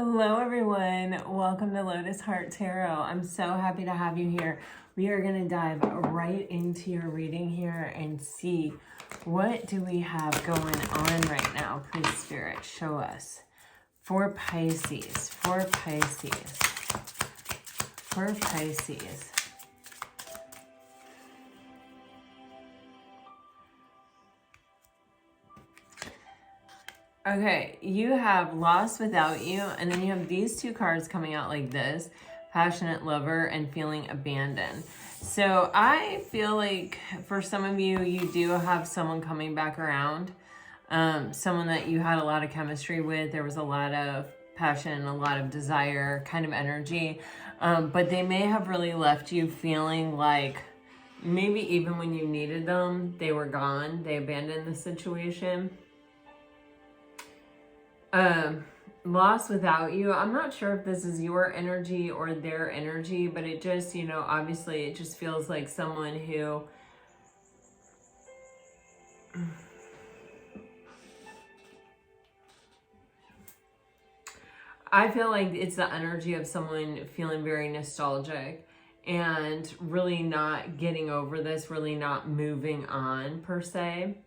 Hello everyone, welcome to Lotus Heart Tarot. I'm so happy to have you here. We are going to dive right into your reading here and see what do we have going on right now. Please Spirit, show us. For Pisces. Okay, you have Lost Without You, and then you have these two cards coming out like this, Passionate Lover and Feeling Abandoned. So I feel like for some of you, you do have someone coming back around, someone that you had a lot of chemistry with. There was a lot of passion, a lot of desire kind of energy, but they may have really left you feeling like maybe even when you needed them, they were gone. They abandoned the situation. Lost Without You. I'm not sure if this is your energy or their energy, but it just, obviously it just feels like someone who I feel like it's the energy of someone feeling very nostalgic and really not getting over this, really not moving on per se.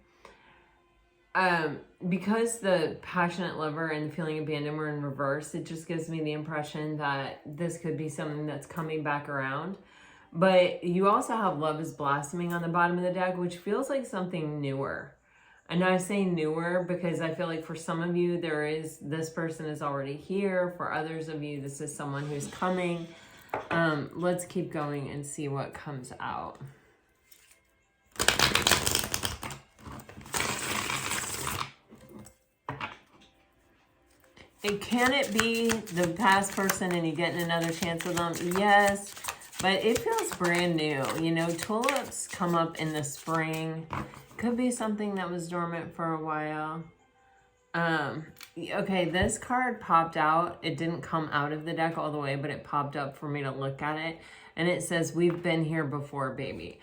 Because the Passionate Lover and the Feeling Abandoned were in reverse, it just gives me the impression that this could be something that's coming back around. But you also have Love is Blossoming on the bottom of the deck, which feels like something newer. And I say newer because I feel like for some of you, this person is already here. For others of you, this is someone who's coming. Let's keep going and see what comes out. Can it be the past person and you getting another chance with them? Yes, but it feels brand new. Tulips come up in the spring. Could be something that was dormant for a while. Okay, this card popped out. It didn't come out of the deck all the way, but it popped up for me to look at it. And it says, "We've been here before, baby."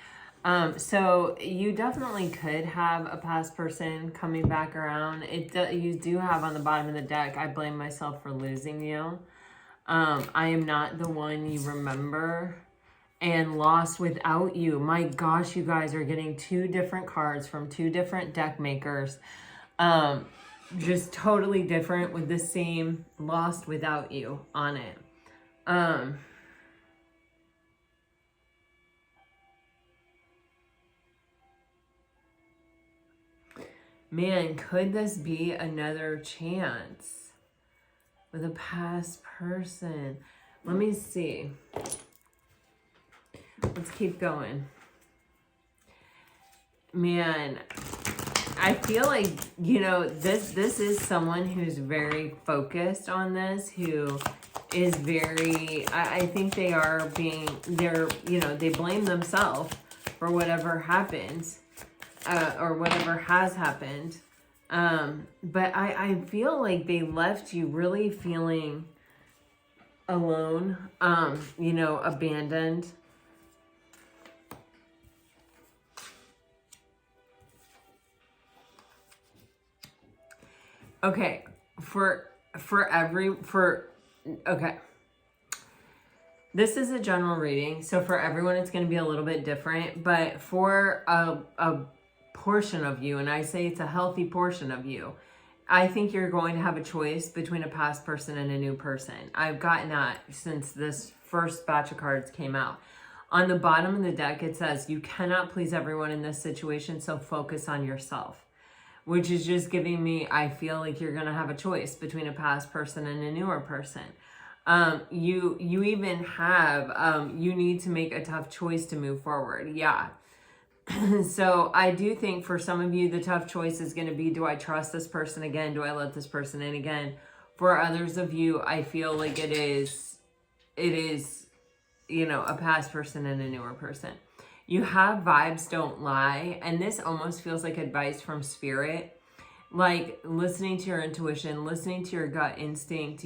So you definitely could have a past person coming back around. You do have on the bottom of the deck, "I blame myself for losing you." I am not the one you remember. And Lost Without You. My gosh, you guys are getting two different cards from two different deck makers. Just totally different with the same Lost Without You on it. Man, could this be another chance with a past person? Let me see. Let's keep going. Man, I feel like, this is someone who's very focused on this, who is very, I think they blame themselves for whatever happens. Or whatever has happened. But I feel like they left you really feeling alone, abandoned. Okay, okay. This is a general reading, so for everyone it's going to be a little bit different, but for a portion of you, and I say it's a healthy portion of you, I think you're going to have a choice between a past person and a new person. I've gotten that since this first batch of cards came out. On the bottom of the deck, it says, "You cannot please everyone in this situation, so focus on yourself," which is just giving me, I feel like you're going to have a choice between a past person and a newer person. You even have, you need to make a tough choice to move forward. Yeah. So I do think for some of you, the tough choice is going to be, do I trust this person again? Do I let this person in again? For others of you, I feel like it is, a past person and a newer person. You have Vibes Don't Lie. And this almost feels like advice from spirit, like listening to your intuition, listening to your gut instinct.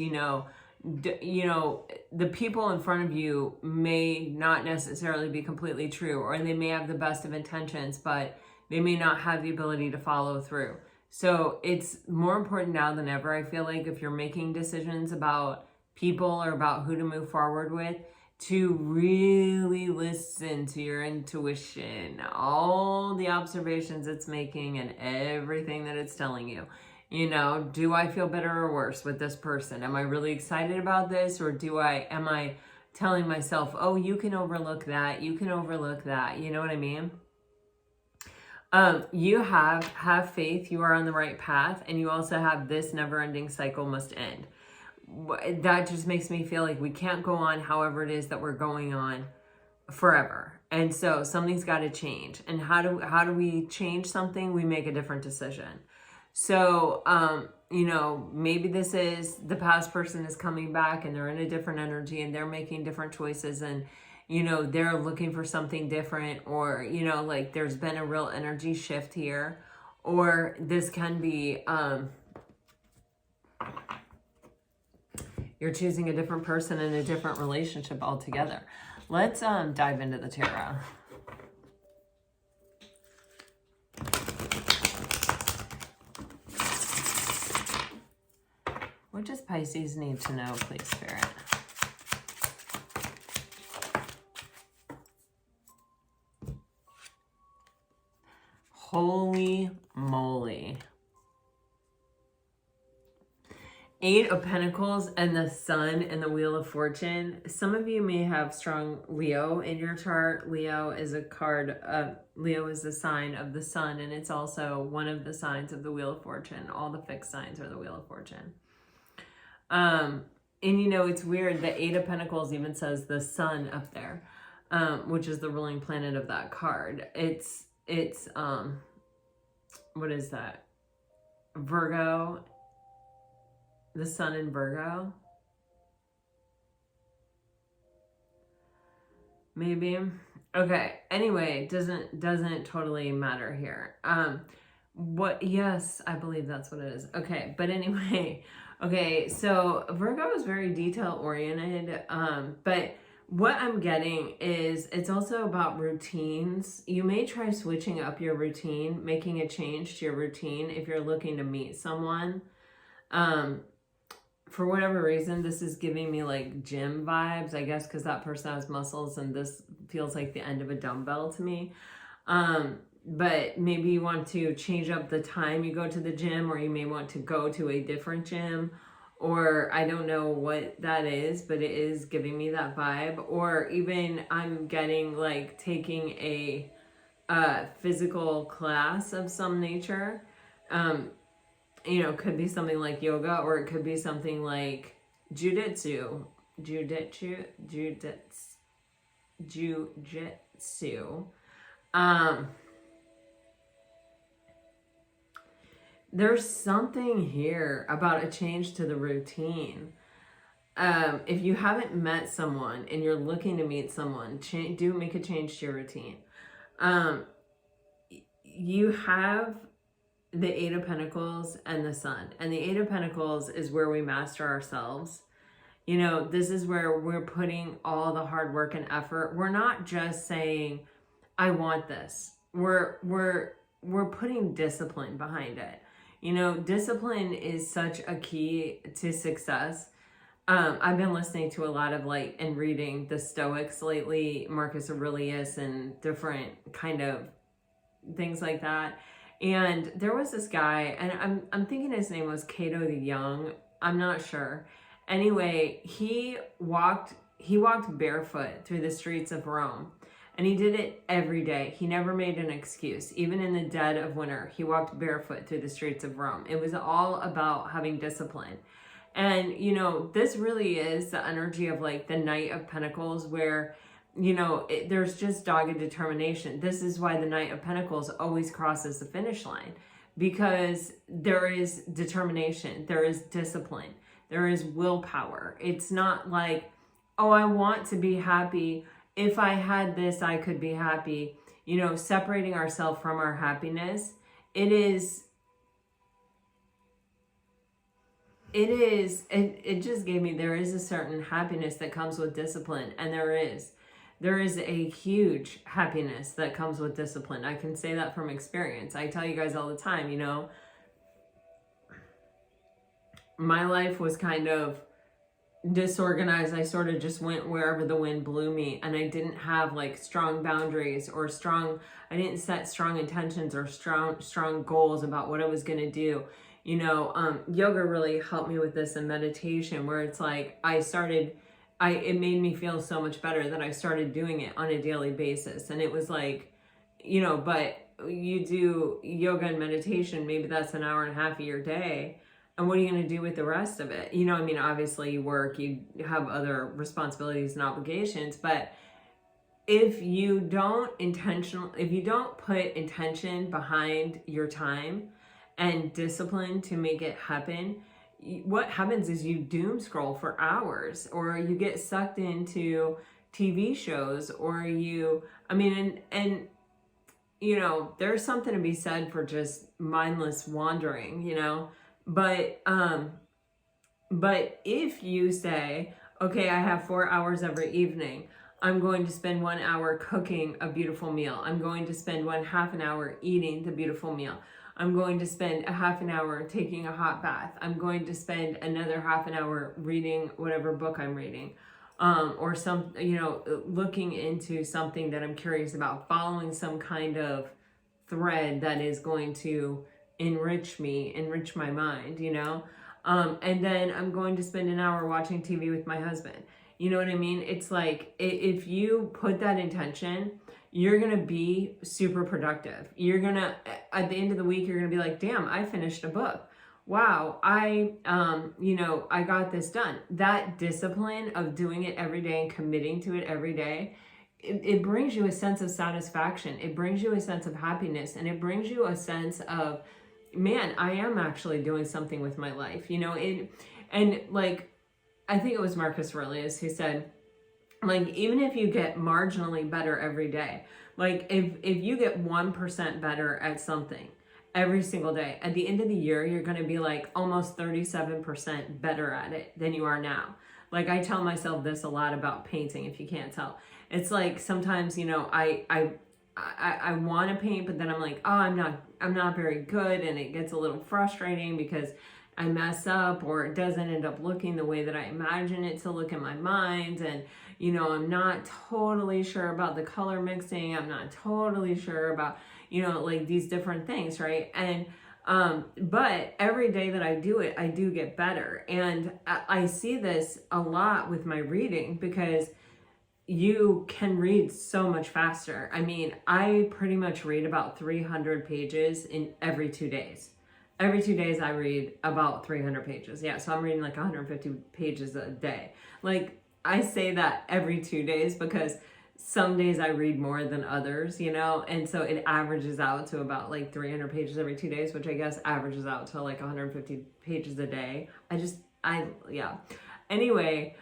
The people in front of you may not necessarily be completely true, or they may have the best of intentions, but they may not have the ability to follow through. So it's more important now than ever, I feel like, if you're making decisions about people or about who to move forward with, to really listen to your intuition, all the observations it's making and everything that it's telling you. You know, do I feel better or worse with this person? Am I really excited about this? Or am I telling myself, oh, you can overlook that, you can overlook that, you know what I mean? You have faith, you are on the right path, and you also have this never-ending cycle must end. That just makes me feel like we can't go on however it is that we're going on forever. And so something's got to change. And how do we change something? We make a different decision. So, you know, maybe this is the past person is coming back and they're in a different energy and they're making different choices, and you know, they're looking for something different, or, you know, like there's been a real energy shift here. Or this can be, you're choosing a different person in a different relationship altogether. Let's dive into the tarot. What does Pisces need to know, please, Spirit? Holy moly. 8 of Pentacles and the Sun and the Wheel of Fortune. Some of you may have strong Leo in your chart. Leo is a card, Leo is the sign of the Sun, and it's also one of the signs of the Wheel of Fortune. All the fixed signs are the Wheel of Fortune. And you know, it's weird, the 8 of Pentacles even says the Sun up there, which is the ruling planet of that card. It's what is that? Virgo, the Sun in Virgo. Maybe. Okay. Anyway, doesn't totally matter here. Yes, I believe that's what it is. Okay. But anyway, okay. So Virgo is very detail oriented. But what I'm getting is it's also about routines. You may try switching up your routine, making a change to your routine if you're looking to meet someone. For whatever reason, this is giving me like gym vibes, I guess, because that person has muscles and this feels like the end of a dumbbell to me. But maybe you want to change up the time you go to the gym, or you may want to go to a different gym, or I don't know what that is, but it is giving me that vibe. Or even I'm getting like taking a physical class of some nature. You know, it could be something like yoga, or it could be something like jujitsu. There's something here about a change to the routine. If you haven't met someone and you're looking to meet someone, do make a change to your routine. You have the 8 of Pentacles and the Sun. And the 8 of Pentacles is where we master ourselves. You know, this is where we're putting all the hard work and effort. We're not just saying, I want this. We're putting discipline behind it. You know, discipline is such a key to success. I've been listening to a lot of and reading the Stoics lately, Marcus Aurelius and different kind of things like that. And there was this guy, and I'm thinking his name was Cato the Young. I'm not sure. Anyway, he walked barefoot through the streets of Rome, and he did it every day. He never made an excuse. Even in the dead of winter, he walked barefoot through the streets of Rome. It was all about having discipline. And, you know, this really is the energy of the Knight of Pentacles, where you know, there's just dogged determination. This is why the Knight of Pentacles always crosses the finish line, because there is determination, there is discipline, there is willpower. It's not like, oh, I want to be happy. If I had this, I could be happy. You know, separating ourselves from our happiness. It just gave me, there is a certain happiness that comes with discipline, and there is a huge happiness that comes with discipline. I can say that from experience. I tell you guys all the time, you know, my life was kind of disorganized. I sort of just went wherever the wind blew me, and I didn't have like strong boundaries or I didn't set strong intentions or strong goals about what I was going to do. You know, yoga really helped me with this, and meditation, where it's like it made me feel so much better that I started doing it on a daily basis. And it was like, you know, but you do yoga and meditation, maybe that's an hour and a half of your day. And what are you going to do with the rest of it? You know, I mean, obviously you work, you have other responsibilities and obligations, but if you don't put intention behind your time and discipline to make it happen, what happens is you doom scroll for hours, or you get sucked into TV shows, or and you know, there's something to be said for just mindless wandering, you know, but if you say, okay, I have 4 hours every evening, I'm going to spend 1 hour cooking a beautiful meal. I'm going to spend half an hour eating the beautiful meal. I'm going to spend a half an hour taking a hot bath. I'm going to spend another half an hour reading whatever book I'm reading. Or looking into something that I'm curious about, following some kind of thread that is going to enrich my mind, you know? And then I'm going to spend an hour watching TV with my husband. You know what I mean? It's like, if you put that intention, you're going to be super productive. You're going to, at the end of the week, you're going to be like, damn, I finished a book. Wow, I got this done. That discipline of doing it every day and committing to it every day, it brings you a sense of satisfaction. It brings you a sense of happiness, and it brings you a sense of, man, I am actually doing something with my life, you know? And like, I think it was Marcus Aurelius who said, like, even if you get marginally better every day, like if you get 1% better at something every single day, at the end of the year, you're going to be like almost 37% better at it than you are now. Like, I tell myself this a lot about painting, if you can't tell. It's like, sometimes, you know, I want to paint, but then I'm like, oh, I'm not very good. And it gets a little frustrating because I mess up, or it doesn't end up looking the way that I imagine it to look in my mind. And, you know, I'm not totally sure about the color mixing. I'm not totally sure about, you know, like these different things, right? And, but every day that I do it, I do get better. And I see this a lot with my reading, because you can read so much faster. I mean, I pretty much read about 300 pages in every 2 days. Every 2 days I read about 300 pages. Yeah, so I'm reading like 150 pages a day. Like, I say that every 2 days because some days I read more than others, you know? And so it averages out to about like 300 pages every 2 days, which I guess averages out to like 150 pages a day. Yeah. Anyway,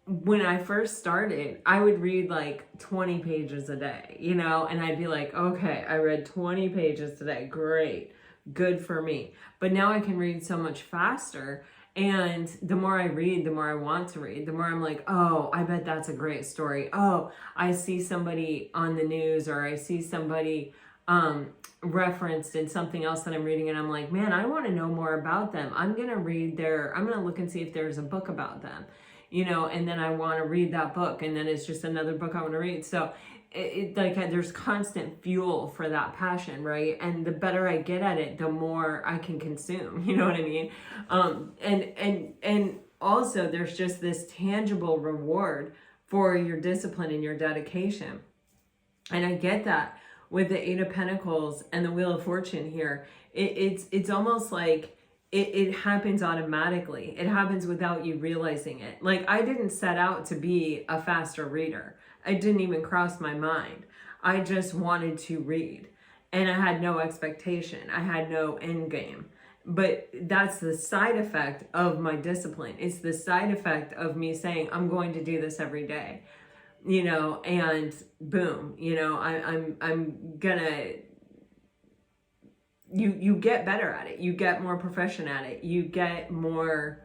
when I first started, I would read like 20 pages a day, you know? And I'd be like, okay, I read 20 pages today. Great. Good for me. But now I can read so much faster. And the more I read, the more I want to read. The more I'm like, oh, I bet that's a great story. Oh, I see somebody on the news, or I see somebody referenced in something else that I'm reading, and I'm like, man, I want to know more about them. I'm going to look and see if there's a book about them, you know, and then I want to read that book, and then it's just another book I want to read. So there's constant fuel for that passion, right? And the better I get at it, the more I can consume, you know what I mean? And also there's just this tangible reward for your discipline and your dedication. And I get that with the Eight of Pentacles and the Wheel of Fortune here. It's almost like it happens automatically. It happens without you realizing it. Like, I didn't set out to be a faster reader. It didn't even cross my mind. I just wanted to read, and I had no expectation. I had no end game. But that's the side effect of my discipline. It's the side effect of me saying, I'm going to do this every day, you know, and boom, you know, I'm gonna, you get better at it. You get more proficient at it. You get more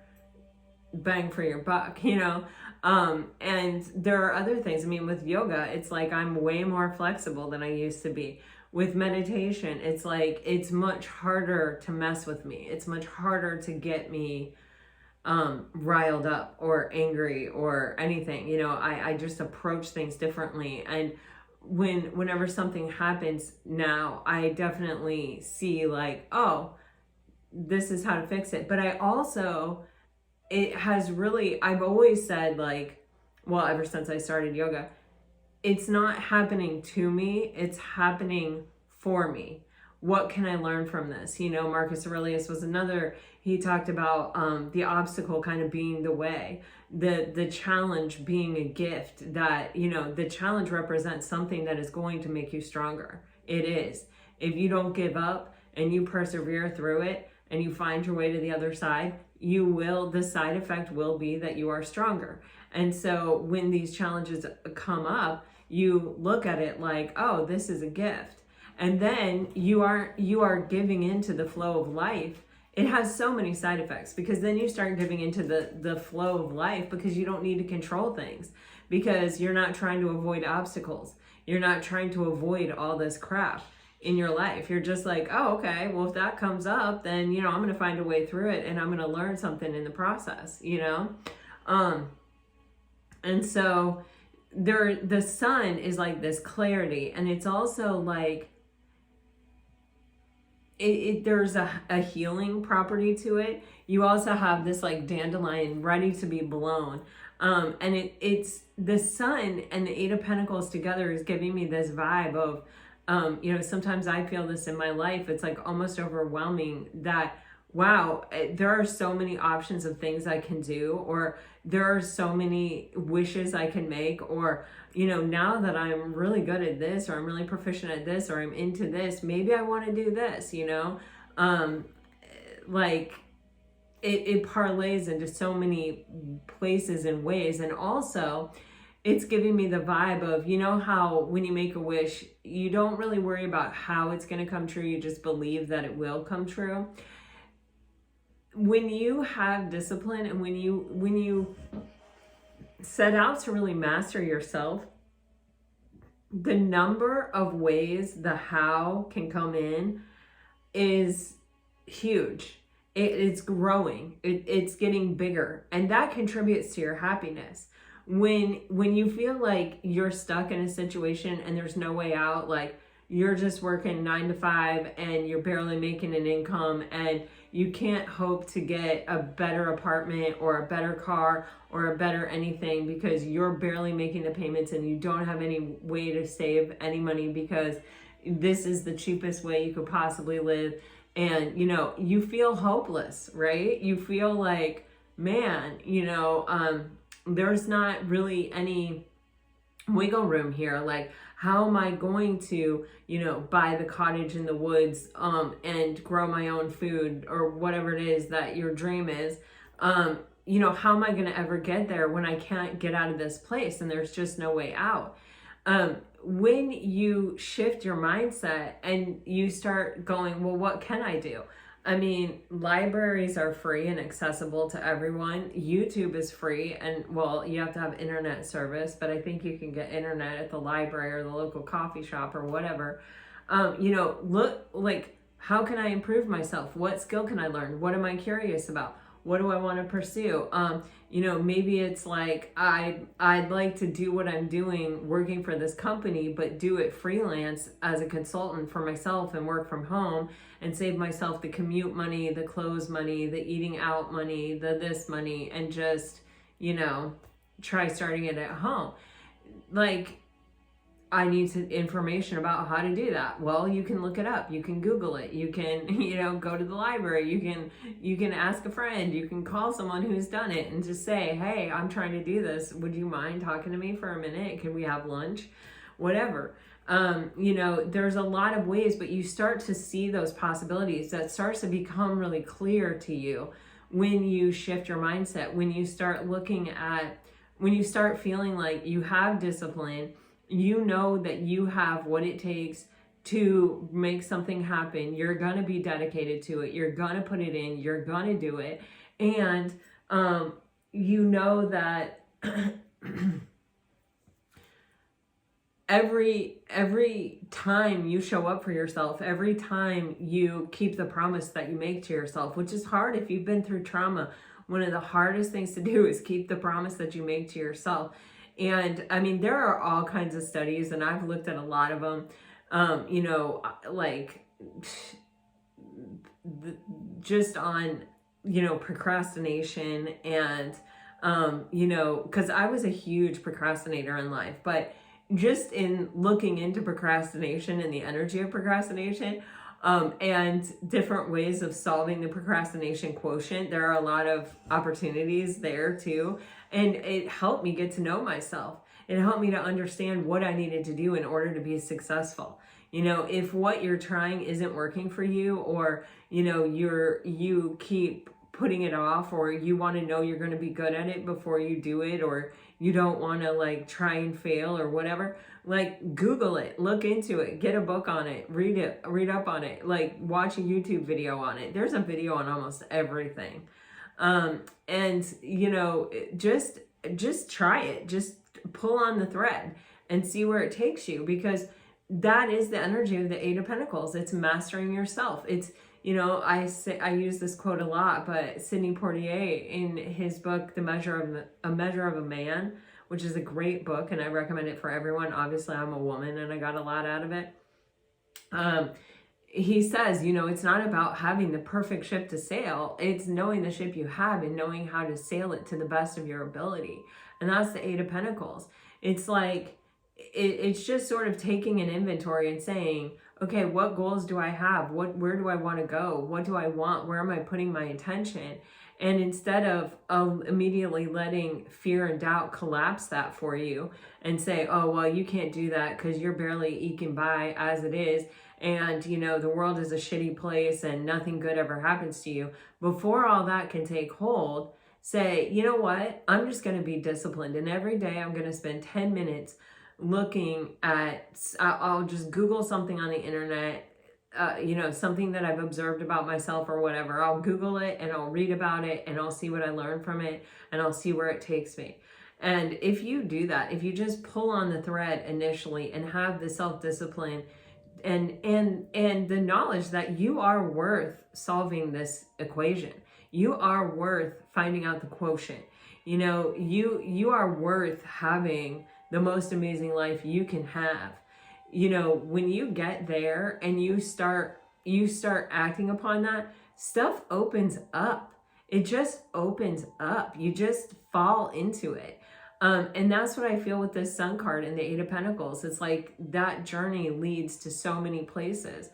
bang for your buck, you know? And there are other things. I mean, with yoga, it's like I'm way more flexible than I used to be. with meditation, it's like, it's much harder to mess with me. It's much harder to get me riled up or angry or anything. You know, I just approach things differently. And whenever something happens now, I definitely see like, oh, this is how to fix it. But I also, it has really, I've always said like, well, ever since I started yoga, it's not happening to me, it's happening for me. What can I learn from this? You know, Marcus Aurelius was another, he talked about the obstacle kind of being the way, the challenge being a gift, that, you know, the challenge represents something that is going to make you stronger. It is. If you don't give up and you persevere through it and you find your way to the other side, you will, the side effect will be that you are stronger. And so when these challenges come up, you look at it like, oh, this is a gift. And then you are giving into the flow of life. It has so many side effects, because then you start giving into the flow of life, because you don't need to control things, because you're not trying to avoid obstacles. You're not trying to avoid all this crap in your life. You're just like, oh, okay, well, if that comes up, then, you know, I'm going to find a way through it, and I'm going to learn something in the process, you know? And so the sun is like this clarity, and it's also like, there's a healing property to it. You also have this like dandelion ready to be blown. And it's the sun and the Eight of Pentacles together is giving me this vibe of, you know, sometimes I feel this in my life. It's like almost overwhelming that, wow, there are so many options of things I can do, or there are so many wishes I can make, or, you know, now that I'm really good at this, or I'm really proficient at this, or I'm into this, maybe I want to do this, you know, like it parlays into so many places and ways. And also it's giving me the vibe of, you know, how when you make a wish, you don't really worry about how it's going to come true. You just believe that it will come true. When you have discipline, and when you set out to really master yourself, the number of ways the how can come in is huge. It's growing. It's getting bigger, and that contributes to your happiness. When you feel like you're stuck in a situation and there's no way out, like you're just working 9 to 5 and you're barely making an income, and you can't hope to get a better apartment or a better car or a better anything, because you're barely making the payments and you don't have any way to save any money, because this is the cheapest way you could possibly live. And, you know, you feel hopeless, right? You feel like, man, you know, there's not really any wiggle room here. Like, how am I going to, you know, buy the cottage in the woods and grow my own food, or whatever it is that your dream is? You know, how am I going to ever get there when I can't get out of this place and there's just no way out? When you shift your mindset and you start going, well, what can I do? I mean, libraries are free and accessible to everyone. YouTube is free, and well, you have to have internet service, but I think you can get internet at the library or the local coffee shop or whatever. You know, look, like, how can I improve myself? What skill can I learn? What am I curious about? What do I want to pursue? You know, maybe it's like, I'd like to do what I'm doing working for this company, but do it freelance as a consultant for myself and work from home and save myself the commute money, the clothes money, the eating out money, the this money, and just, you know, try starting it at home. Like, I need information about how to do that. Well, you can look it up. You can Google it. You can, you know, go to the library. You can ask a friend. You can call someone who's done it and just say, hey, I'm trying to do this. Would you mind talking to me for a minute? Can we have lunch? Whatever. You know, there's a lot of ways, but you start to see those possibilities. That starts to become really clear to you when you shift your mindset, when you start looking at, when you start feeling like you have discipline. You know that you have what it takes to make something happen. You're going to be dedicated to it. You're going to put it in. You're going to do it. And you know that every time you show up for yourself, every time you keep the promise that you make to yourself, which is hard if you've been through trauma, one of the hardest things to do is keep the promise that you make to yourself. And I mean, there are all kinds of studies, and I've looked at a lot of them, you know, like just on, you know, procrastination and, you know, because I was a huge procrastinator in life, but just in looking into procrastination and the energy of procrastination, and different ways of solving the procrastination quotient, there are a lot of opportunities there too. And it helped me get to know myself. It helped me to understand what I needed to do in order to be successful. You know, if what you're trying isn't working for you, or, you know, you keep putting it off, or you want to know you're going to be good at it before you do it, or you don't want to like try and fail or whatever, like Google it, look into it, get a book on it, read up on it, like watch a YouTube video on it. There's a video on almost everything. And you know, just try it, just pull on the thread and see where it takes you, because that is the energy of the Eight of Pentacles. It's mastering yourself. It's, you know, I use this quote a lot, but Sidney Poitier in his book, A Measure of a Man, which is a great book, and I recommend it for everyone. Obviously, I'm a woman and I got a lot out of it. He says, you know, it's not about having the perfect ship to sail. It's knowing the ship you have and knowing how to sail it to the best of your ability. And that's the Eight of Pentacles. It's like, it's just sort of taking an inventory and saying, okay, what goals do I have? Where do I want to go? What do I want? Where am I putting my attention? And instead of immediately letting fear and doubt collapse that for you and say, oh, well, you can't do that because you're barely eking by as it is. And, you know, the world is a shitty place and nothing good ever happens to you. Before all that can take hold, say, you know what? I'm just going to be disciplined. And every day I'm going to spend 10 minutes looking at, I'll just Google something on the internet, you know, something that I've observed about myself or whatever. I'll Google it and I'll read about it and I'll see what I learn from it and I'll see where it takes me. And if you do that, if you just pull on the thread initially and have the self-discipline and the knowledge that you are worth solving this equation, you are worth finding out the quotient, you know, you are worth having the most amazing life you can have. You know, when you get there and you start acting upon that, stuff opens up. It just opens up. You just fall into it. And that's what I feel with this Sun card and the Eight of Pentacles. It's like that journey leads to so many places.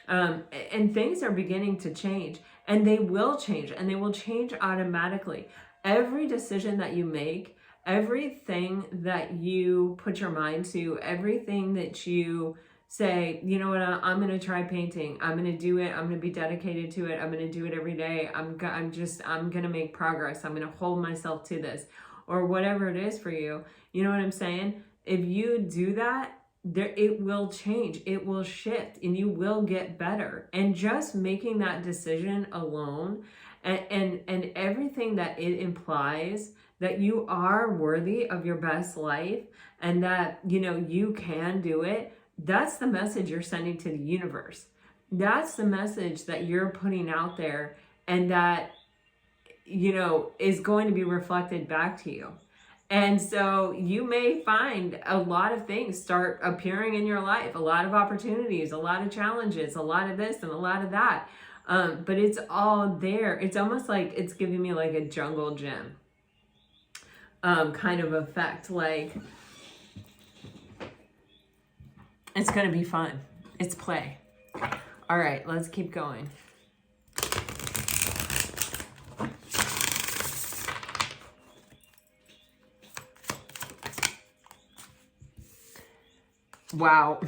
And things are beginning to change, and they will change, and they will change automatically. Every decision that you make, everything that you put your mind to, everything that you say, you know what, I'm going to try painting. I'm going to do it. I'm going to be dedicated to it. I'm going to do it every day. I'm going to make progress. I'm going to hold myself to this, or whatever it is for you. You know what I'm saying? If you do that, it will change. It will shift, and you will get better. And just making that decision alone and everything that it implies, that you are worthy of your best life and that, you know, you can do it. That's the message you're sending to the universe. That's the message that you're putting out there, and that, you know, is going to be reflected back to you. And so you may find a lot of things start appearing in your life, a lot of opportunities, a lot of challenges, a lot of this and a lot of that. But it's all there. It's almost like it's giving me like a jungle gym kind of effect. Like, it's going to be fun. It's play. All right, let's keep going. Wow.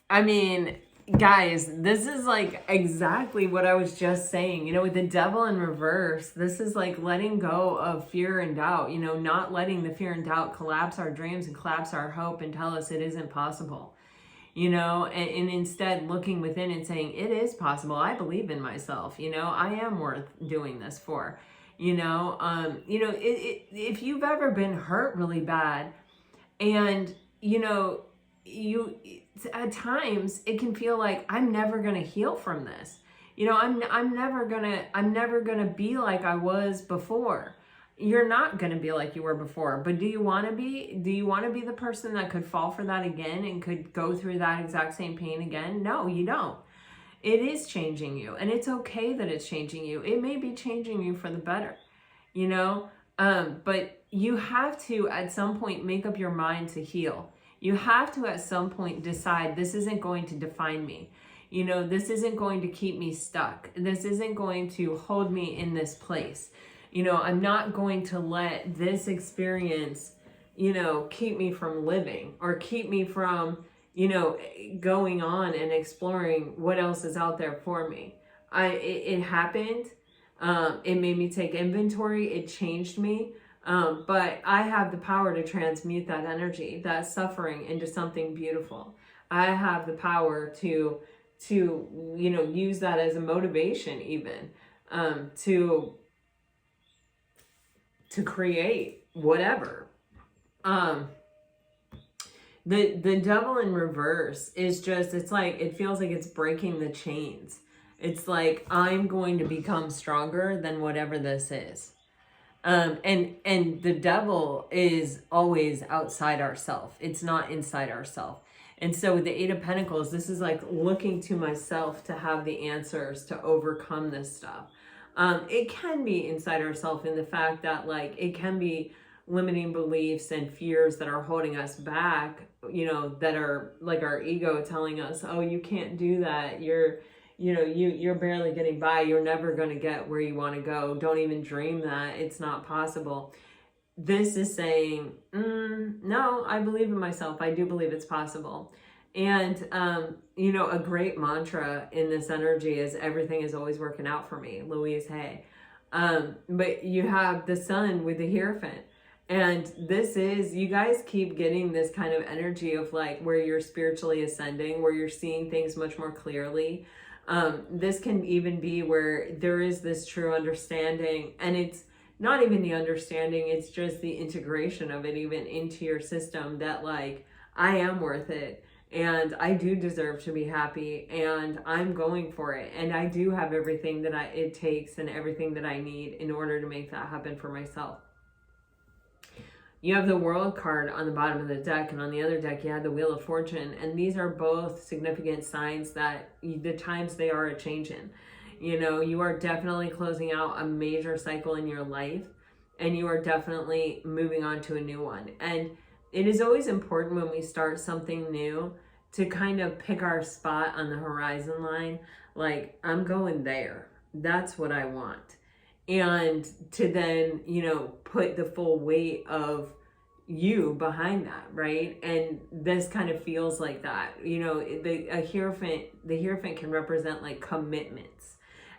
I mean, guys, this is like exactly what I was just saying. You know, with the Devil in reverse, this is like letting go of fear and doubt, you know, not letting the fear and doubt collapse our dreams and collapse our hope and tell us it isn't possible, you know, and instead looking within and saying, it is possible. I believe in myself. You know, I am worth doing this for. If you've ever been hurt really bad, and at times it can feel like I'm never gonna heal from this. I'm never gonna be like I was before. You're not gonna be like you were before, but do you want to be? Do you want to be the person that could fall for that again and could go through that exact same pain again? No, you don't. It is changing you, and it's okay that it's changing you. It may be changing you for the better, but you have to at some point make up your mind to heal. You have to at some point decide, this isn't going to define me. This isn't going to keep me stuck. This isn't going to hold me in this place. I'm not going to let this experience, keep me from living or keep me from, going on and exploring what else is out there for me. It happened. It made me take inventory. It changed me. But I have the power to transmute that energy, that suffering, into something beautiful. I have the power to use that as a motivation, even to create whatever. The devil in reverse is just, it feels like it's breaking the chains. It's like, I'm going to become stronger than whatever this is. And the devil is always outside ourself. It's not inside ourself. And so with the Eight of Pentacles, this is like looking to myself to have the answers to overcome this stuff. It can be inside ourselves in the fact that it can be limiting beliefs and fears that are holding us back, that are like our ego telling us, oh, you can't do that. You're barely getting by. You're never going to get where you want to go. Don't even dream that. It's not possible. This is saying, no, I believe in myself. I do believe it's possible. And, a great mantra in this energy is everything is always working out for me, Louise Hay. But you have the sun with the Hierophant. And this is, you guys keep getting this kind of energy of where you're spiritually ascending, where you're seeing things much more clearly. This can even be where there is this true understanding, and it's not even the understanding, it's just the integration of it even into your system that I am worth it, and I do deserve to be happy, and I'm going for it, and I do have everything that it takes and everything that I need in order to make that happen for myself. You have the World card on the bottom of the deck, and on the other deck you have the Wheel of Fortune, and these are both significant signs that the times they are a-changing. You are definitely closing out a major cycle in your life, and you are definitely moving on to a new one. And it is always important when we start something new to kind of pick our spot on the horizon line. I'm going there. That's what I want. And to then, put the full weight of you behind that, right? And this kind of feels like that. The Hierophant can represent commitments.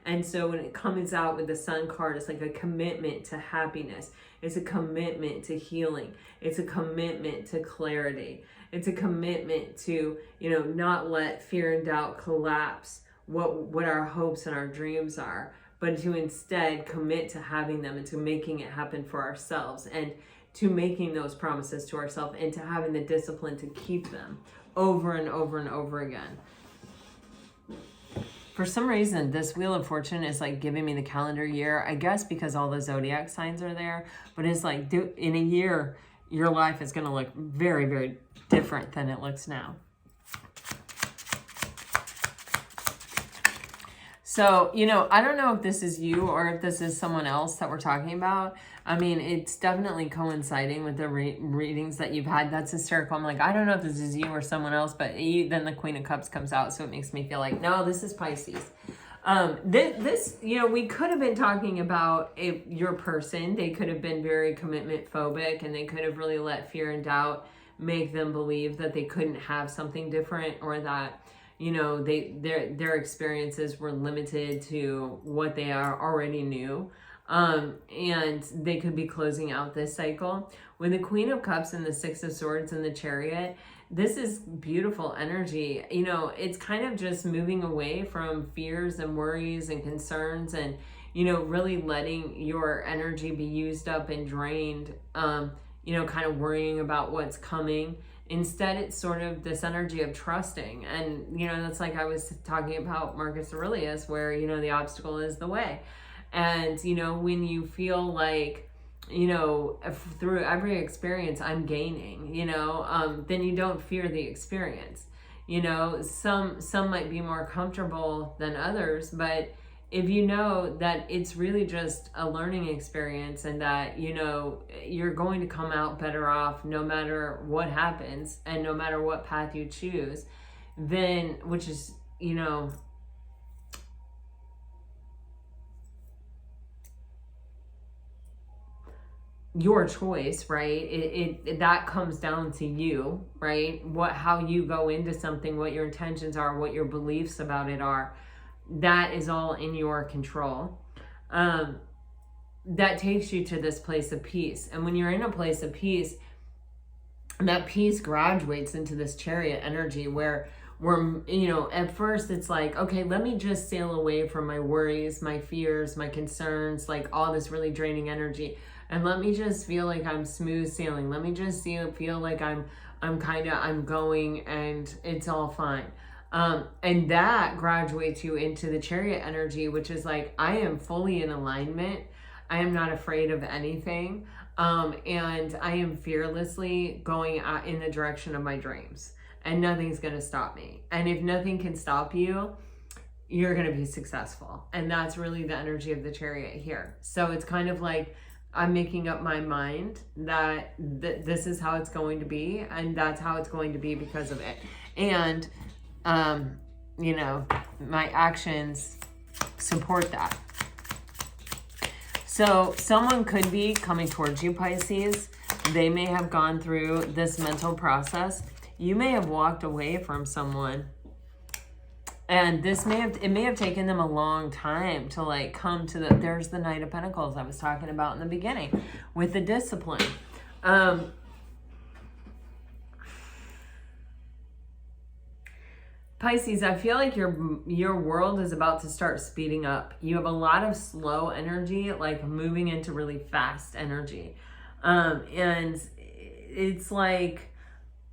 And so when it comes out with the Sun card, it's like a commitment to happiness. It's a commitment to healing. It's a commitment to clarity. It's a commitment to, not let fear and doubt collapse what our hopes and our dreams are, but to instead commit to having them and to making it happen for ourselves, and to making those promises to ourselves, and to having the discipline to keep them over and over and over again. For some reason, this Wheel of Fortune is giving me the calendar year, I guess because all the zodiac signs are there, but it's in a year, your life is going to look very, very different than it looks now. So, I don't know if this is you or if this is someone else that we're talking about. I mean, it's definitely coinciding with the readings that you've had. That's hysterical. I'm like, I don't know if this is you or someone else, but then the Queen of Cups comes out, so it makes me feel like, no, this is Pisces. This, we could have been talking about your person. They could have been very commitment phobic, and they could have really let fear and doubt make them believe that they couldn't have something different, or that their experiences were limited to what they already knew. And they could be closing out this cycle. With the Queen of Cups and the Six of Swords and the Chariot, this is beautiful energy. It's kind of just moving away from fears and worries and concerns, and, really letting your energy be used up and drained, kind of worrying about what's coming. Instead, it's sort of this energy of trusting. And, that's like I was talking about Marcus Aurelius, where, the obstacle is the way. And, when you feel like, through every experience I'm gaining, then you don't fear the experience. Some might be more comfortable than others, but if you know that it's really just a learning experience and that, you're going to come out better off no matter what happens and no matter what path you choose, then, which is, your choice, right? It that comes down to you, right? How you go into something, what your intentions are, what your beliefs about it are. That is all in your control. That takes you to this place of peace. And when you're in a place of peace, that peace graduates into this Chariot energy where at first it's like, okay, let me just sail away from my worries, my fears, my concerns, like all this really draining energy. And let me just feel like I'm smooth sailing. Let me just feel like I'm going and it's all fine. And that graduates you into the Chariot energy, which is like, I am fully in alignment. I am not afraid of anything. And I am fearlessly going in the direction of my dreams, and nothing's going to stop me. And if nothing can stop you, you're going to be successful. And that's really the energy of the Chariot here. So it's kind of like, I'm making up my mind that this is how it's going to be, and that's how it's going to be because of it. And, my actions support that. So someone could be coming towards you, Pisces. They may have gone through this mental process. You may have walked away from someone, and it may have taken them a long time to like come to there's the Knight of Pentacles I was talking about in the beginning with the discipline. Pisces, I feel like your world is about to start speeding up. You have a lot of slow energy, like moving into really fast energy. And it's like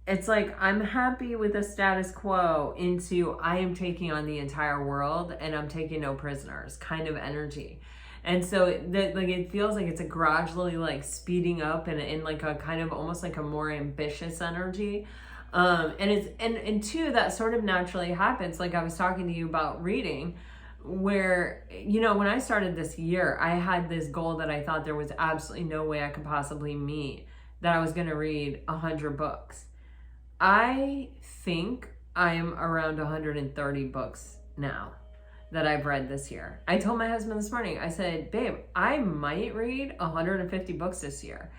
I'm happy with the status quo into I am taking on the entire world and I'm taking no prisoners kind of energy. And so it feels like it's a gradually like speeding up and in like a kind of almost like a more ambitious energy. And two, that sort of naturally happens. Like I was talking to you about reading, where, when I started this year, I had this goal that I thought there was absolutely no way I could possibly meet, that I was going to read 100 books. I think I am around 130 books now that I've read this year. I told my husband this morning, I said, babe, I might read 150 books this year.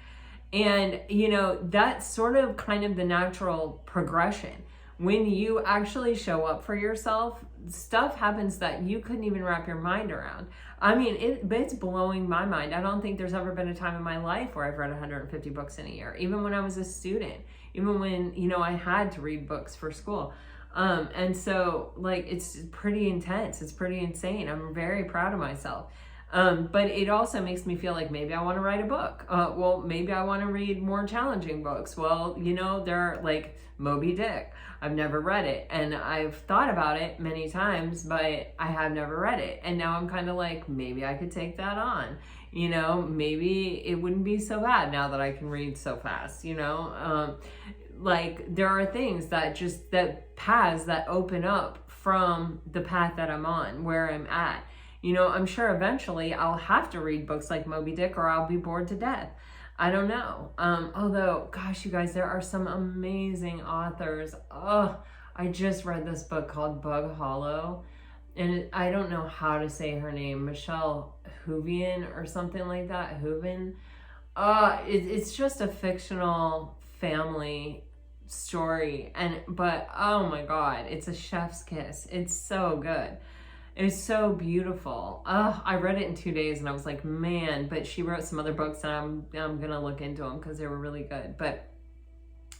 And, that's sort of kind of the natural progression. When you actually show up for yourself, stuff happens that you couldn't even wrap your mind around. I mean, it's blowing my mind. I don't think there's ever been a time in my life where I've read 150 books in a year, even when I was a student, even when, I had to read books for school. And so like, it's pretty intense. It's pretty insane. I'm very proud of myself. But it also makes me feel like maybe I want to write a book. Well, maybe I want to read more challenging books. Well, there are like Moby Dick. I've never read it, and I've thought about it many times, but I have never read it. And now I'm kind of like, maybe I could take that on. Maybe it wouldn't be so bad now that I can read so fast, like there are things that paths that open up from the path that I'm on, where I'm at. I'm sure eventually I'll have to read books like Moby Dick or I'll be bored to death. I don't know. Although, gosh, you guys, there are some amazing authors. Oh, I just read this book called Bug Hollow. And I don't know how to say her name. Michelle Houvian or something like that. Houven. It's just a fictional family story. But oh my God, it's a chef's kiss. It's so good. It's so beautiful. I read it in 2 days and I was like, man, but she wrote some other books and I'm going to look into them because they were really good. But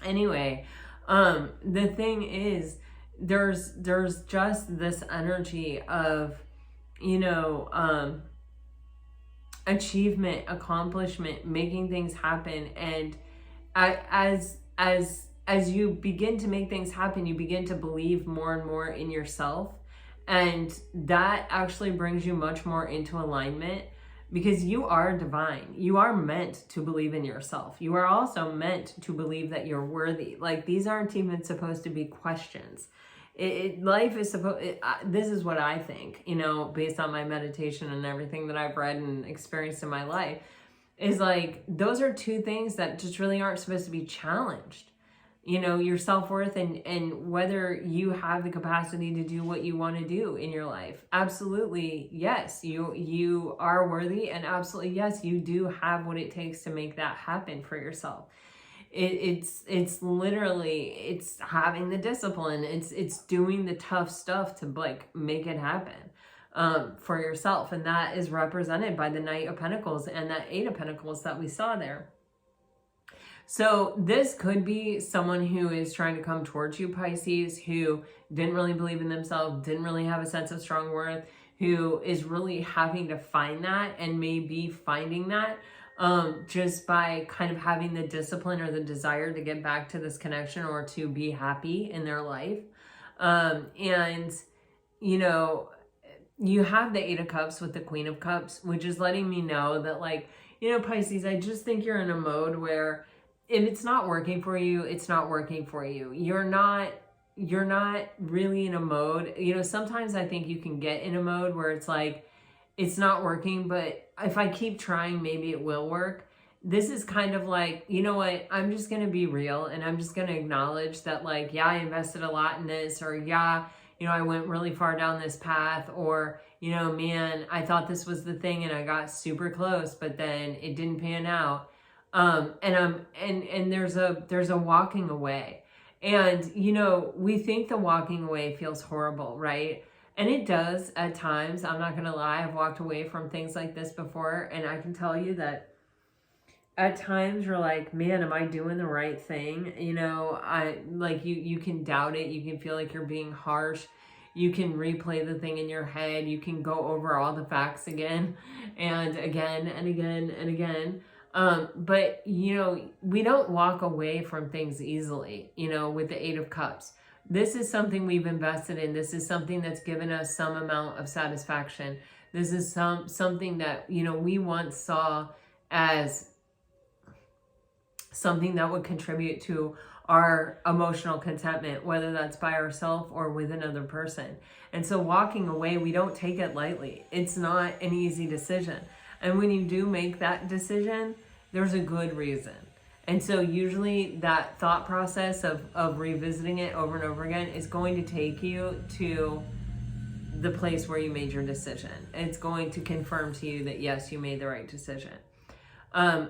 anyway, the thing is, there's just this energy of, achievement, accomplishment, making things happen. And as you begin to make things happen, you begin to believe more and more in yourself. And that actually brings you much more into alignment, because you are divine. You are meant to believe in yourself. You are also meant to believe that you're worthy. Like, these aren't even supposed to be questions. Life is supposed, this is what I think, you know, based on my meditation and everything that I've read and experienced in my life, is like, those are two things that just really aren't supposed to be challenged. You know, your self-worth and whether you have the capacity to do what you want to do in your life. Absolutely, yes, you are worthy, and absolutely, yes, you do have what it takes to make that happen for yourself. It's literally, it's having the discipline. It's doing the tough stuff to like make it happen for yourself. And that is represented by the Knight of Pentacles and that Eight of Pentacles that we saw there. So this could be someone who is trying to come towards you, Pisces, who didn't really believe in themselves, didn't really have a sense of strong worth, who is really having to find that, and maybe finding that just by kind of having the discipline or the desire to get back to this connection or to be happy in their life. And, you know, you have the Eight of Cups with the Queen of Cups, which is letting me know that, like, you know, Pisces, I just think you're in a mode where if it's not working for you, it's not working for you. You're not really in a mode. You know, sometimes I think you can get in a mode where it's like, it's not working, but if I keep trying, maybe it will work. This is kind of like, you know what, I'm just going to be real, and I'm just going to acknowledge that, like, yeah, I invested a lot in this, or yeah, you know, I went really far down this path, or, you know, man, I thought this was the thing and I got super close, but then it didn't pan out. And there's a walking away. And, you know, we think the walking away feels horrible, right? And it does at times. I'm not going to lie. I've walked away from things like this before. And I can tell you that at times you're like, man, am I doing the right thing? You know, you can doubt it. You can feel like you're being harsh. You can replay the thing in your head. You can go over all the facts again and again and again and again. But, you know, we don't walk away from things easily, you know, with the Eight of Cups. This is something we've invested in. This is something that's given us some amount of satisfaction. This is something that, you know, we once saw as something that would contribute to our emotional contentment, whether that's by ourselves or with another person. And so walking away, we don't take it lightly. It's not an easy decision. And when you do make that decision, there's a good reason. And so usually that thought process of revisiting it over and over again is going to take you to the place where you made your decision. It's going to confirm to you that, yes, you made the right decision.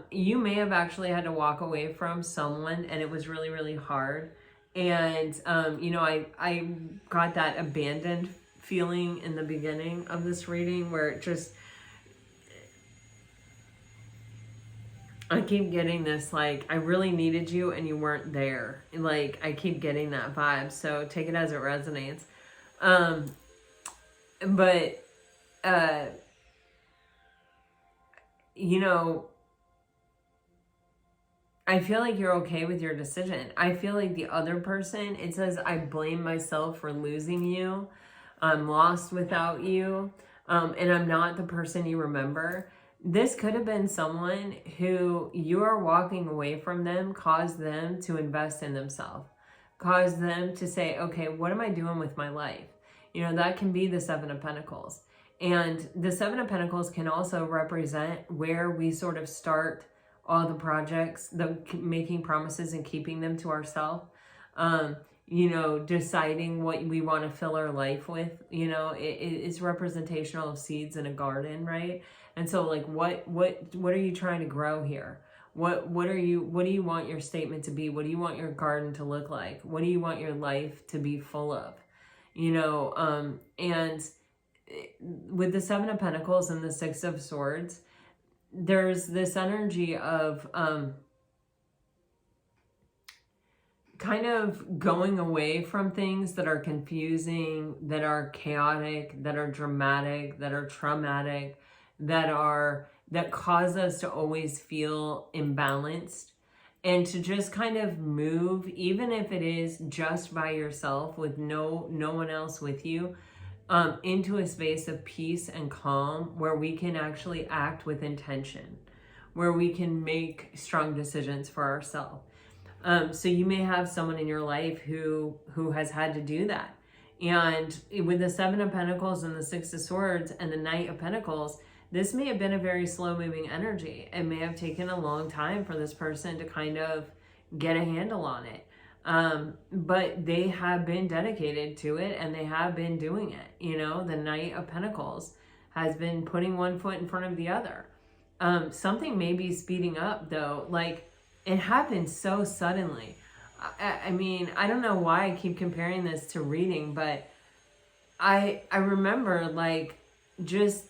You may have actually had to walk away from someone and it was really, really hard. And, you know, I got that abandoned feeling in the beginning of this reading where it just, I keep getting this, like, I really needed you and you weren't there. Like, I keep getting that vibe. So take it as it resonates. You know, I feel like you're okay with your decision. I feel like the other person, it says, I blame myself for losing you. I'm lost without you. And I'm not the person you remember. This could have been someone who you are walking away from them, caused them to invest in themselves, caused them to say, okay, what am I doing with my life? You know, that can be the Seven of Pentacles. And the Seven of Pentacles can also represent where we sort of start all the projects, the making promises and keeping them to ourselves. You know, deciding what we want to fill our life with. You know, it's representational of seeds in a garden, right? And so, like, what are you trying to grow here? What do you want your statement to be? What do you want your garden to look like? What do you want your life to be full of? You know, and with the Seven of Pentacles and the Six of Swords, there's this energy of kind of going away from things that are confusing, that are chaotic, that are dramatic, that are traumatic, that cause us to always feel imbalanced, and to just kind of move, even if it is just by yourself with no one else with you, into a space of peace and calm where we can actually act with intention, where we can make strong decisions for ourselves. So you may have someone in your life who has had to do that. And with the Seven of Pentacles and the Six of Swords and the Knight of Pentacles, this may have been a very slow moving energy. It may have taken a long time for this person to kind of get a handle on it. But they have been dedicated to it, and they have been doing it. You know, the Knight of Pentacles has been putting one foot in front of the other. Something may be speeding up though. Like, it happened so suddenly. I mean, I don't know why I keep comparing this to reading, but I remember like just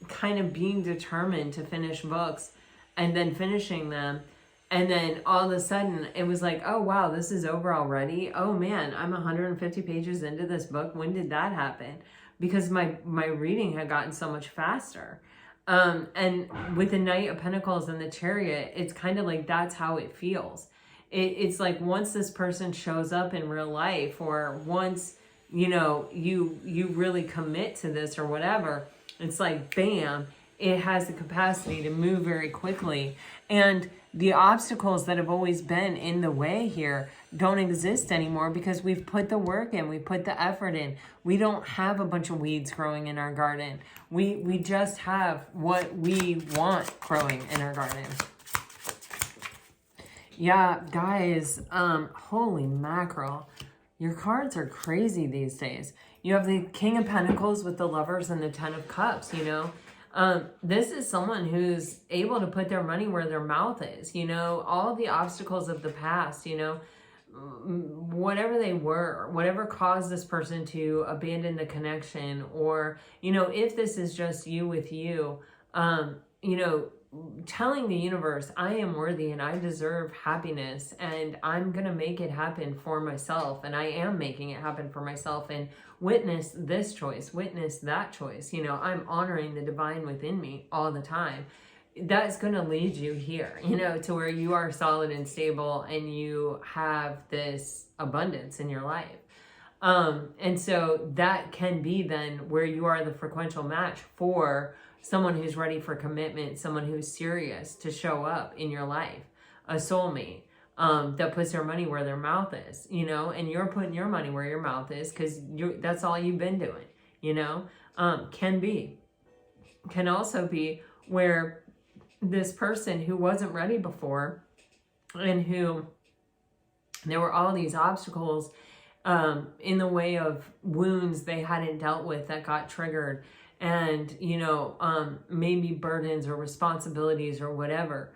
kind of being determined to finish books and then finishing them. And then all of a sudden it was like, oh wow, this is over already. Oh man, I'm 150 pages into this book. When did that happen? Because my reading had gotten so much faster. And with the Knight of Pentacles and the Chariot, it's kind of like that's how it feels. It's like once this person shows up in real life, or once, you know, you really commit to this or whatever, it's like, bam, it has the capacity to move very quickly. And the obstacles that have always been in the way here don't exist anymore because we've put the work in, we put the effort in. We don't have a bunch of weeds growing in our garden. We just have what we want growing in our garden. Yeah, guys, holy mackerel. Your cards are crazy these days. You have the King of Pentacles with the Lovers and the Ten of Cups, you know. This is someone who's able to put their money where their mouth is, you know. All the obstacles of the past, you know, whatever they were, whatever caused this person to abandon the connection, or, you know, if this is just you with you, you know, telling the universe, I am worthy and I deserve happiness, and I'm going to make it happen for myself, and I am making it happen for myself, and witness this choice, witness that choice. You know, I'm honoring the divine within me all the time. That's going to lead you here, you know, to where you are solid and stable and you have this abundance in your life. And so that can be then where you are the frequential match for someone who's ready for commitment, someone who's serious to show up in your life, a soulmate that puts their money where their mouth is, you know, and you're putting your money where your mouth is because that's all you've been doing, you know. Can also be where this person who wasn't ready before, and who there were all these obstacles in the way of wounds they hadn't dealt with that got triggered, and, you know, maybe burdens or responsibilities or whatever.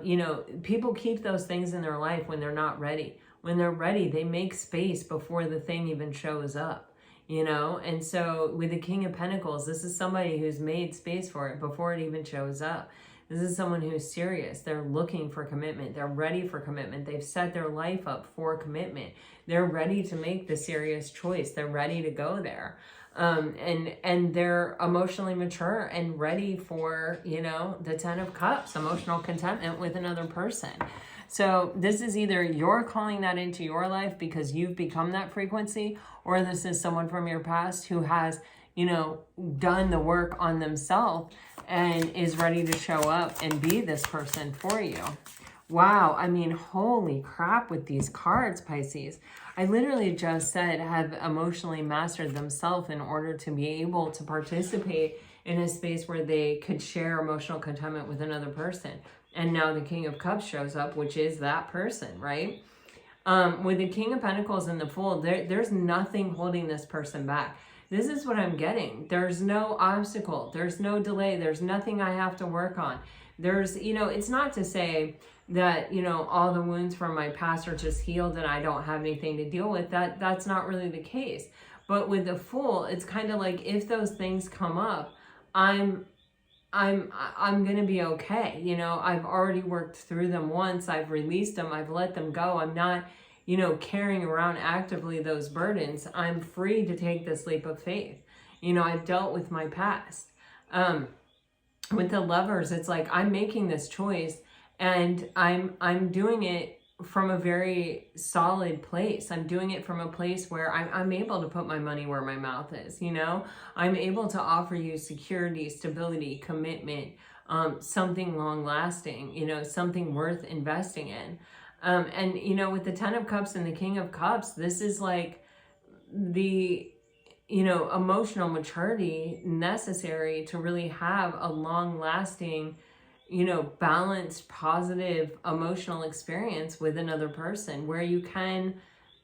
You know, people keep those things in their life when they're not ready. When they're ready, they make space before the thing even shows up, you know? And so with the King of Pentacles, this is somebody who's made space for it before it even shows up. This is someone who's serious. They're looking for commitment. They're ready for commitment. They've set their life up for commitment. They're ready to make the serious choice. They're ready to go there. And they're emotionally mature and ready for, you know, the Ten of Cups, emotional contentment with another person. So this is either you're calling that into your life because you've become that frequency, or this is someone from your past who has, you know, done the work on themselves and is ready to show up and be this person for you. Wow, I mean, holy crap with these cards, Pisces. I literally just said have emotionally mastered themselves in order to be able to participate in a space where they could share emotional contentment with another person. And now the King of Cups shows up, which is that person, right? With the King of Pentacles and the Fool, there's nothing holding this person back. This is what I'm getting. There's no obstacle. There's no delay. There's nothing I have to work on. There's, you know, it's not to say that, you know, all the wounds from my past are just healed and I don't have anything to deal with. That's not really the case. But with the Fool, it's kind of like if those things come up, I'm going to be okay. You know, I've already worked through them once. I've released them. I've let them go. I'm not, you know, carrying around actively those burdens. I'm free to take this leap of faith. You know, I've dealt with my past. with the Lovers, it's like, I'm making this choice and I'm doing it from a very solid place. I'm doing it from a place where I'm able to put my money where my mouth is, you know? I'm able to offer you security, stability, commitment, something long lasting, you know, something worth investing in. And, you know, with the 10 of Cups and the King of Cups, this is like the, you know, emotional maturity necessary to really have a long lasting, you know, balanced, positive emotional experience with another person where you can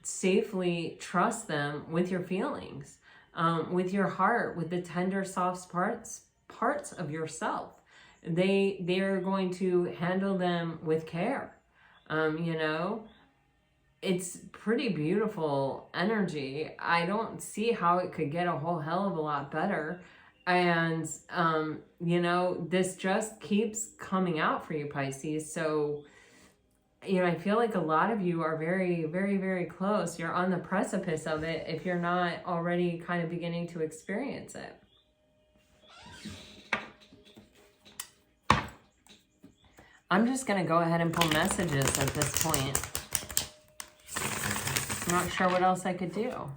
safely trust them with your feelings, with your heart, with the tender, soft parts of yourself. They're going to handle them with care. You know, it's pretty beautiful energy. I don't see how it could get a whole hell of a lot better. And, you know, this just keeps coming out for you, Pisces. So, you know, I feel like a lot of you are very, very, very close. You're on the precipice of it if you're not already kind of beginning to experience it. I'm just going to go ahead and pull messages at this point. I'm not sure what else I could do.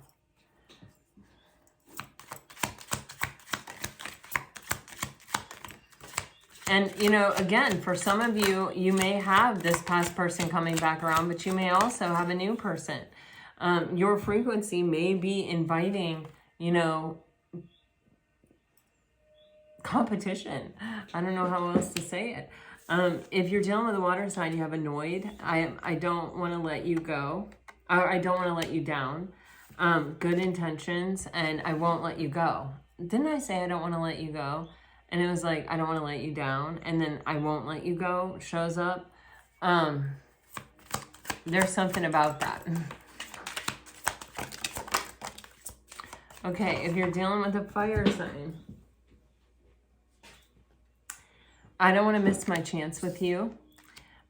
And, you know, again, for some of you, you may have this past person coming back around, but you may also have a new person. Your frequency may be inviting, you know, competition. I don't know how else to say it. If you're dealing with a water sign, you have annoyed. I don't want to let you go. I don't want to let you down. Good intentions, and I won't let you go. Didn't I say I don't want to let you go? And it was like, I don't want to let you down. And then I won't let you go shows up. There's something about that. Okay, if you're dealing with a fire sign, I don't want to miss my chance with you.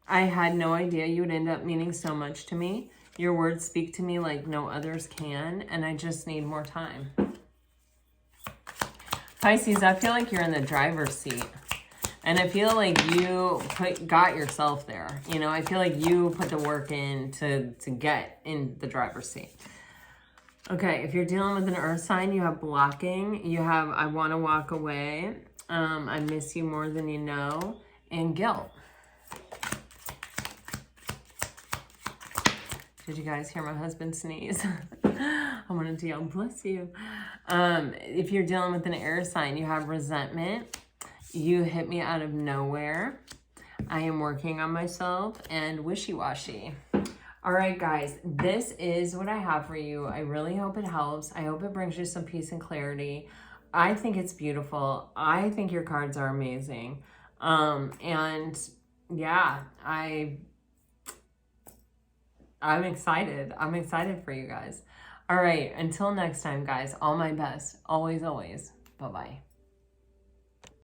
I had no idea you would end up meaning so much to me. Your words speak to me like no others can, and I just need more time. Pisces, I feel like you're in the driver's seat. And I feel like you got yourself there. You know, I feel like you put the work in to get in the driver's seat. Okay, if you're dealing with an earth sign, you have blocking. You have, I want to walk away. I miss you more than you know. And guilt. Did you guys hear my husband sneeze? I wanted to yell, bless you. If you're dealing with an air sign, you have resentment. You hit me out of nowhere. I am working on myself and wishy-washy. All right, guys, this is what I have for you. I really hope it helps. I hope it brings you some peace and clarity. I think it's beautiful. I think your cards are amazing. And yeah, I'm excited. I'm excited for you guys. All right, until next time, guys, all my best. Always, always. Bye-bye.